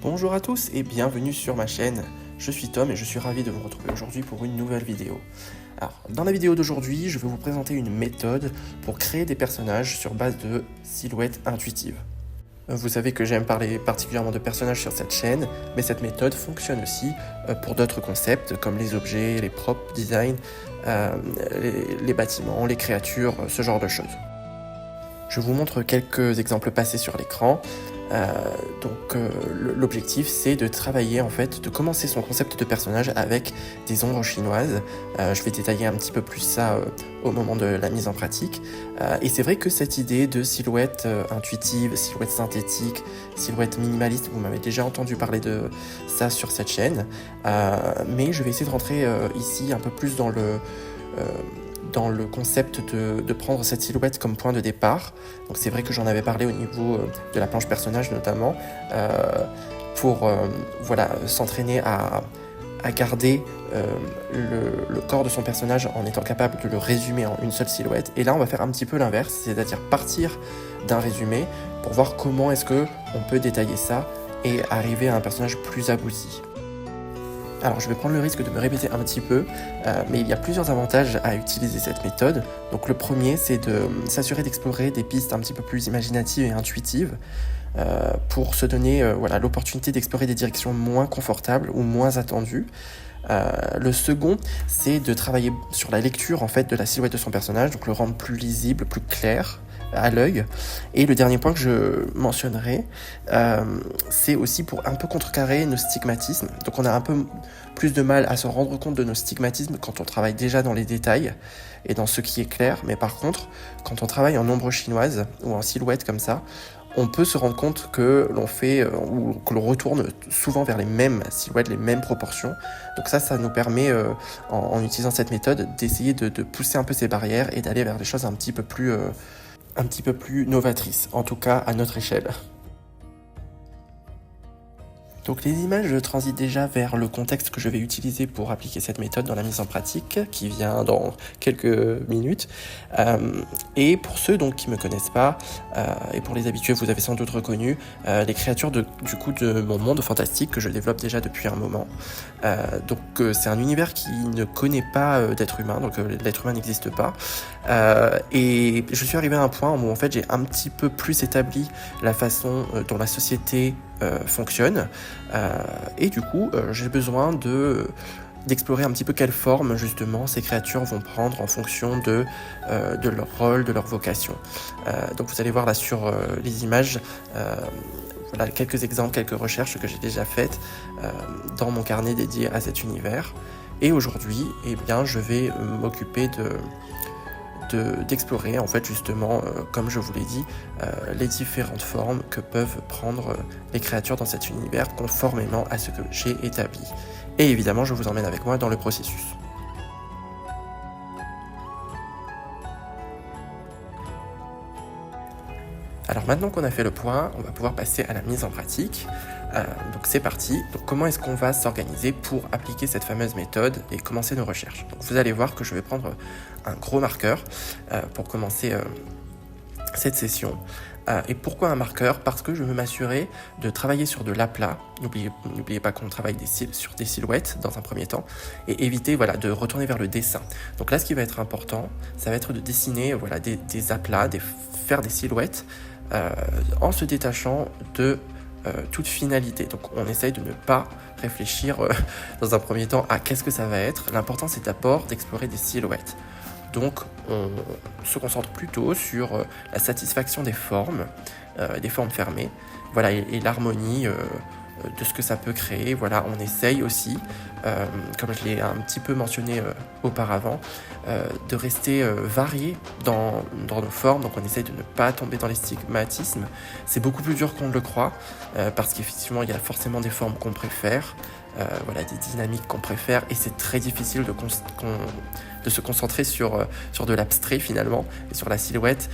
Bonjour à tous et bienvenue sur ma chaîne. Je suis Tom et je suis ravi de vous retrouver aujourd'hui pour une nouvelle vidéo. Alors, dans la vidéo d'aujourd'hui, je vais vous présenter une méthode pour créer des personnages sur base de silhouettes intuitives. Vous savez que j'aime parler particulièrement de personnages sur cette chaîne, mais cette méthode fonctionne aussi pour d'autres concepts comme les objets, les prop design, les bâtiments, les créatures, ce genre de choses. Je vous montre quelques exemples passés sur l'écran. L'objectif c'est de travailler de commencer son concept de personnage avec des ombres chinoises. Je vais détailler un petit peu plus ça au moment de la mise en pratique. Et c'est vrai que cette idée de silhouette intuitive, silhouette synthétique, silhouette minimaliste, vous m'avez déjà entendu parler de ça sur cette chaîne. Mais je vais essayer de rentrer ici un peu plus dans le concept de prendre cette silhouette comme point de départ. Donc c'est vrai que j'en avais parlé au niveau de la planche personnage notamment, pour s'entraîner à garder le corps de son personnage en étant capable de le résumer en une seule silhouette. Et là on va faire un petit peu l'inverse, c'est-à-dire partir d'un résumé pour voir comment est-ce qu'on peut détailler ça et arriver à un personnage plus abouti. Alors je vais prendre le risque de me répéter un petit peu, mais il y a plusieurs avantages à utiliser cette méthode. Donc le premier, c'est de s'assurer d'explorer des pistes un petit peu plus imaginatives et intuitives pour se donner l'opportunité d'explorer des directions moins confortables ou moins attendues. Le second, c'est de travailler sur la lecture de la silhouette de son personnage, donc le rendre plus lisible, plus clair à l'œil. Et le dernier point que je mentionnerai, c'est aussi pour un peu contrecarrer nos stigmatismes. Donc on a un peu plus de mal à se rendre compte de nos stigmatismes quand on travaille déjà dans les détails et dans ce qui est clair. Mais par contre, quand on travaille en ombre chinoise ou en silhouette comme ça, on peut se rendre compte que l'on fait ou que l'on retourne souvent vers les mêmes silhouettes, les mêmes proportions. Donc ça nous permet, en utilisant cette méthode, d'essayer de pousser un peu ces barrières et d'aller vers des choses un petit peu plus novatrices, en tout cas à notre échelle. Donc les images transitent déjà vers le contexte que je vais utiliser pour appliquer cette méthode dans la mise en pratique, qui vient dans quelques minutes. Et pour ceux qui ne me connaissent pas, et pour les habitués, vous avez sans doute reconnu les créatures de mon monde fantastique que je développe déjà depuis un moment. C'est un univers qui ne connaît pas d'être humain, donc l'être humain n'existe pas. Et je suis arrivé à un point où j'ai un petit peu plus établi la façon dont la société fonctionne, et du coup j'ai besoin d'explorer un petit peu quelle forme justement ces créatures vont prendre en fonction de leur rôle, de leur vocation. Donc vous allez voir là sur les images quelques exemples, quelques recherches que j'ai déjà faites dans mon carnet dédié à cet univers. Et aujourd'hui, je vais m'occuper d'explorer justement, comme je vous l'ai dit, les différentes formes que peuvent prendre les créatures dans cet univers conformément à ce que j'ai établi. Et évidemment, je vous emmène avec moi dans le processus. Alors maintenant qu'on a fait le point, on va pouvoir passer à la mise en pratique. Donc c'est parti. Donc comment est-ce qu'on va s'organiser pour appliquer cette fameuse méthode et commencer nos recherches? Donc vous allez voir que je vais prendre un gros marqueur pour commencer cette session. Et pourquoi un marqueur? Parce que je veux m'assurer de travailler sur de l'aplat. N'oubliez pas qu'on travaille sur des silhouettes dans un premier temps, et éviter de retourner vers le dessin. Donc là, ce qui va être important, ça va être de dessiner des aplats, faire des silhouettes en se détachant de toute finalité. Donc on essaye de ne pas réfléchir dans un premier temps à qu'est-ce que ça va être. L'important, c'est d'abord d'explorer des silhouettes. Donc on se concentre plutôt sur la satisfaction des formes fermées, et l'harmonie de ce que ça peut créer. On essaye aussi, comme je l'ai un petit peu mentionné auparavant, de rester varié dans nos formes. Donc on essaye de ne pas tomber dans les stigmatismes. C'est beaucoup plus dur qu'on ne le croit, parce qu'effectivement il y a forcément des formes qu'on préfère, des dynamiques qu'on préfère, et c'est très difficile de se concentrer sur de l'abstrait finalement, et sur la silhouette,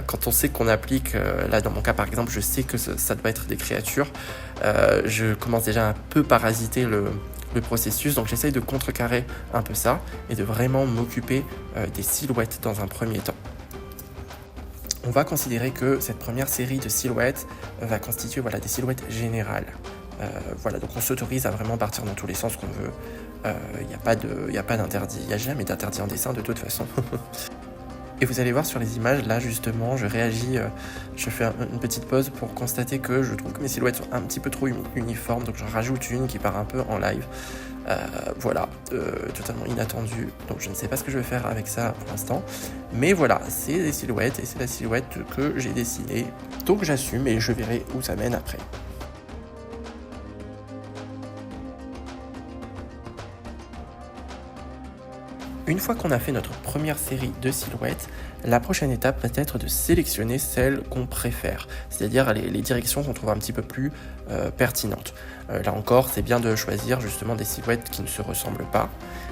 quand on sait qu'on applique, là dans mon cas par exemple, je sais que ça doit être des créatures, je commence déjà un peu parasiter le processus, donc j'essaye de contrecarrer un peu ça, et de vraiment m'occuper des silhouettes dans un premier temps. On va considérer que cette première série de silhouettes va constituer des silhouettes générales. Voilà, donc on s'autorise à vraiment partir dans tous les sens qu'on veut. Il n'y a pas d'interdit, il n'y a jamais d'interdit en dessin de toute façon. Et vous allez voir sur les images, là justement, je réagis, je fais une petite pause pour constater que je trouve que mes silhouettes sont un petit peu trop uniformes, donc j'en rajoute une qui part un peu en live. Voilà, totalement inattendu, donc je ne sais pas ce que je vais faire avec ça pour l'instant. Mais voilà, c'est des silhouettes et c'est la silhouette que j'ai dessinée, donc j'assume et je verrai où ça mène après. Une fois qu'on a fait notre première série de silhouettes, la prochaine étape va être de sélectionner celles qu'on préfère, c'est-à-dire les directions qu'on trouve un petit peu plus pertinentes. Là encore, c'est bien de choisir justement des silhouettes qui ne se ressemblent pas.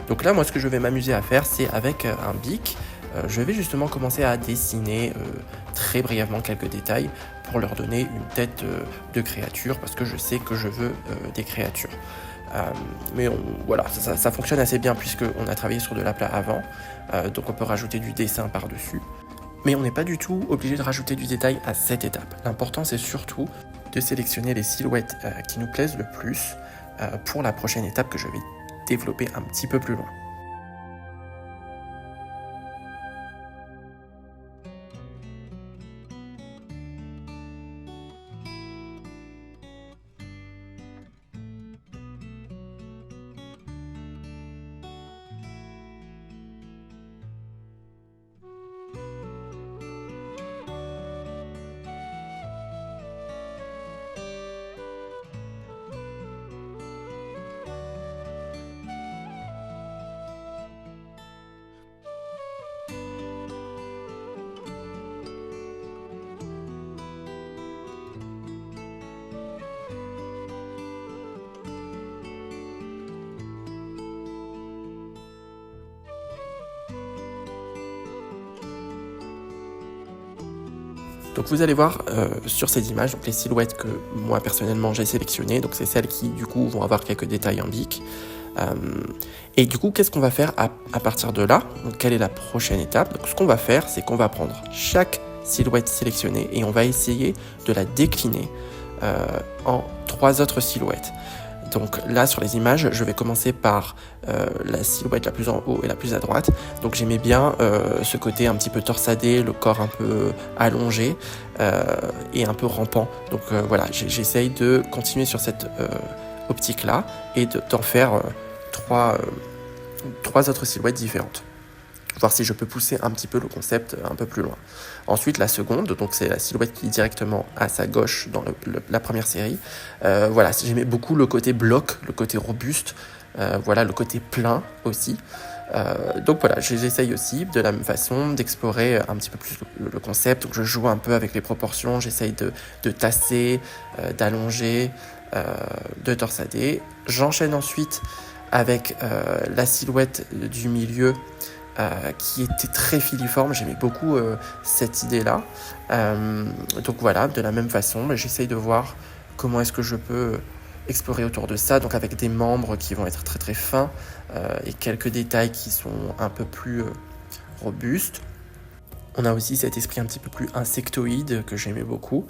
Donc là, moi, ce que je vais m'amuser à faire, c'est avec un bic, je vais justement commencer à dessiner très brièvement quelques détails pour leur donner une tête de créature, parce que je sais que je veux des créatures. Mais voilà, ça fonctionne assez bien puisqu'on a travaillé sur de l'aplat avant, donc on peut rajouter du dessin par-dessus. Mais on n'est pas du tout obligé de rajouter du détail à cette étape. L'important c'est surtout de sélectionner les silhouettes qui nous plaisent le plus pour la prochaine étape que je vais développer un petit peu plus loin. Donc vous allez voir sur ces images, donc les silhouettes que moi personnellement j'ai sélectionnées, donc c'est celles qui du coup vont avoir quelques détails en bic. Et du coup, qu'est-ce qu'on va faire à partir de là? Donc, quelle est la prochaine étape? Donc ce qu'on va faire, c'est qu'on va prendre chaque silhouette sélectionnée et on va essayer de la décliner en 3 autres silhouettes. Donc là, sur les images, je vais commencer par la silhouette la plus en haut et la plus à droite. Donc j'aimais bien ce côté un petit peu torsadé, le corps un peu allongé et un peu rampant. Donc voilà, j'essaye de continuer sur cette optique-là et d'en faire 3 autres silhouettes différentes. Voir si je peux pousser un petit peu le concept un peu plus loin. Ensuite, la seconde, donc c'est la silhouette qui est directement à sa gauche dans la première série. Voilà, j'aimais beaucoup le côté bloc, le côté robuste, voilà, le côté plein aussi. Donc voilà, j'essaye aussi de la même façon d'explorer un petit peu plus le concept. Donc je joue un peu avec les proportions, j'essaye de tasser, d'allonger, de torsader. J'enchaîne ensuite avec la silhouette du milieu qui était très filiforme, j'aimais beaucoup cette idée-là. Donc voilà, de la même façon, j'essaye de voir comment est-ce que je peux explorer autour de ça, donc avec des membres qui vont être très très fins et quelques détails qui sont un peu plus robustes. On a aussi cet esprit un petit peu plus insectoïde que j'aimais beaucoup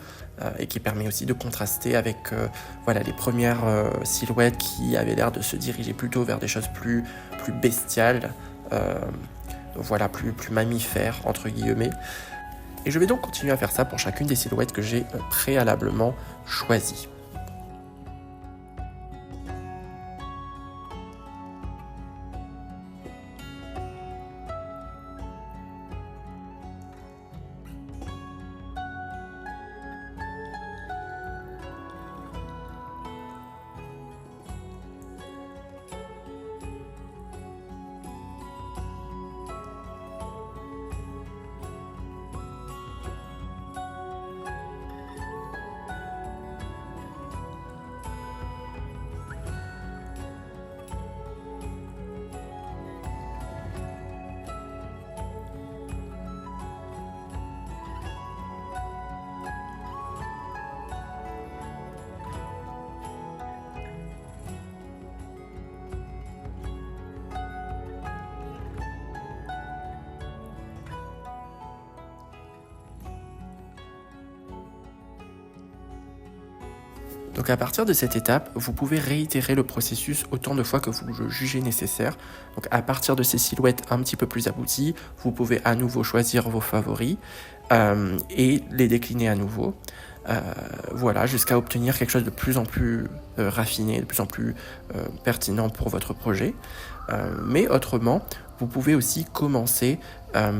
et qui permet aussi de contraster avec voilà, les premières silhouettes qui avaient l'air de se diriger plutôt vers des choses plus bestiales. Voilà, plus mammifère entre guillemets. Et je vais donc continuer à faire ça pour chacune des silhouettes que j'ai préalablement choisies. Donc à partir de cette étape, vous pouvez réitérer le processus autant de fois que vous le jugez nécessaire. Donc à partir de ces silhouettes un petit peu plus abouties, vous pouvez à nouveau choisir vos favoris et les décliner à nouveau. Voilà, jusqu'à obtenir quelque chose de plus en plus raffiné, de plus en plus pertinent pour votre projet. Mais autrement, vous pouvez aussi commencer à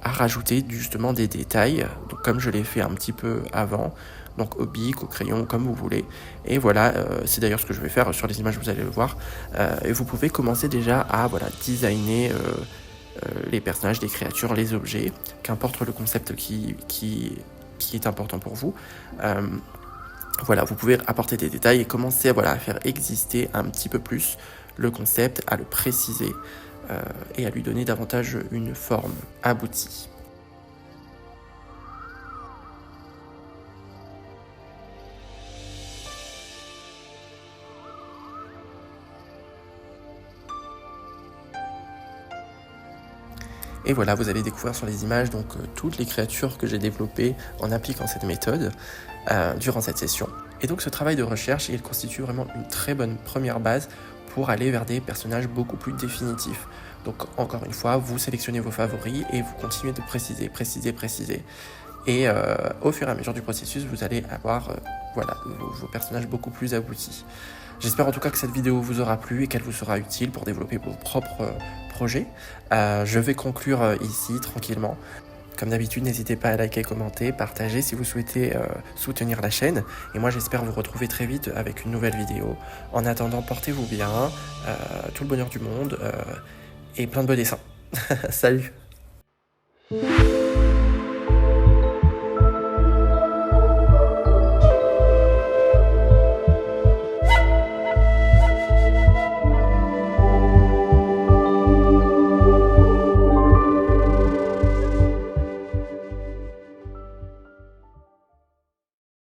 rajouter justement des détails, donc comme je l'ai fait un petit peu avant, donc au bic, au crayon, comme vous voulez. Et voilà, c'est d'ailleurs ce que je vais faire sur les images, vous allez le voir. Et vous pouvez commencer déjà à designer les personnages, les créatures, les objets, qu'importe le concept qui est important pour vous. Voilà, vous pouvez apporter des détails et commencer à faire exister un petit peu plus le concept, à le préciser et à lui donner davantage une forme aboutie. Et voilà, vous allez découvrir sur les images donc toutes les créatures que j'ai développées en appliquant cette méthode durant cette session. Et donc ce travail de recherche, il constitue vraiment une très bonne première base pour aller vers des personnages beaucoup plus définitifs. Donc encore une fois, vous sélectionnez vos favoris et vous continuez de préciser. Et au fur et à mesure du processus, vous allez avoir vos personnages beaucoup plus aboutis. J'espère en tout cas que cette vidéo vous aura plu et qu'elle vous sera utile pour développer vos propres projets. Je vais conclure ici tranquillement. Comme d'habitude, n'hésitez pas à liker, commenter, partager si vous souhaitez soutenir la chaîne. Et moi, j'espère vous retrouver très vite avec une nouvelle vidéo. En attendant, portez-vous bien, tout le bonheur du monde et plein de beaux dessins. Salut!